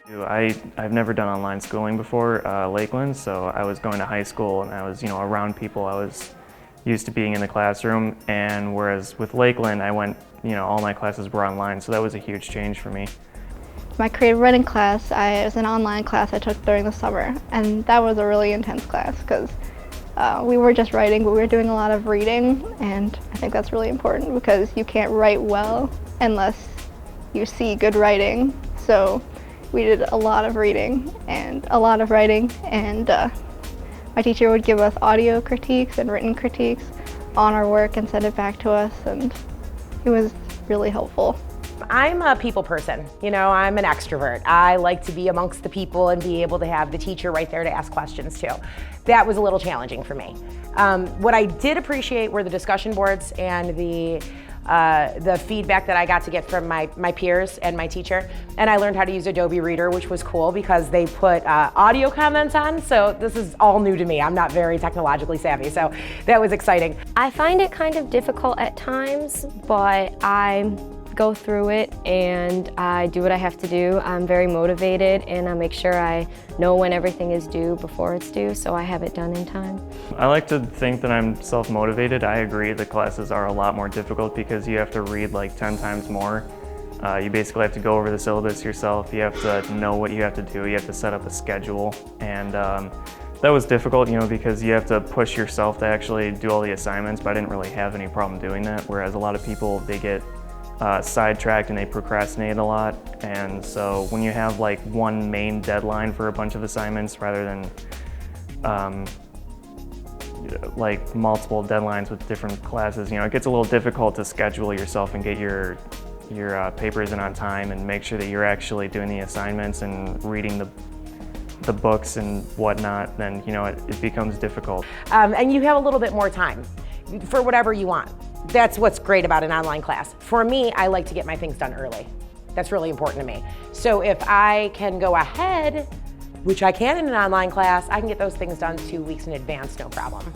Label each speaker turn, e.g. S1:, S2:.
S1: I've never done online schooling before, Lakeland, so I was going to high school and I was, around people. I was used to being in the classroom, and whereas with Lakeland, I went, all my classes were online, so that was a huge change for me.
S2: My creative writing class, it was an online class I took during the summer, and that was a really intense class because we were just writing, but we were doing a lot of reading, and I think that's really important because you can't write well unless you see good writing. So we did a lot of reading and a lot of writing, and my teacher would give us audio critiques and written critiques on our work and send it back to us, and it was really helpful.
S3: I'm a people person, I'm an extrovert. I like to be amongst the people and be able to have the teacher right there to ask questions to. That was a little challenging for me. What I did appreciate were the discussion boards and the feedback that I got to get from my peers and my teacher. And I learned how to use Adobe Reader, which was cool because they put audio comments on, so this is all new to me. I'm not very technologically savvy, so that was exciting.
S4: I find it kind of difficult at times, but I go through it and I do what I have to do. I'm very motivated and I make sure I know when everything is due before it's due, so I have it done in time.
S1: I like to think that I'm self-motivated. I agree the classes are a lot more difficult because you have to read like 10 times more. You basically have to go over the syllabus yourself. You have to know what you have to do. You have to set up a schedule, and that was difficult, because you have to push yourself to actually do all the assignments, but I didn't really have any problem doing that, whereas a lot of people, they get sidetracked and they procrastinate a lot. And so when you have like one main deadline for a bunch of assignments rather than like multiple deadlines with different classes, it gets a little difficult to schedule yourself and get your papers in on time and make sure that you're actually doing the assignments and reading the books and whatnot. Then it becomes difficult.
S3: And you have a little bit more time for whatever you want. That's what's great about an online class. For me, I like to get my things done early. That's really important to me. So if I can go ahead, which I can in an online class, I can get those things done 2 weeks in advance, no problem.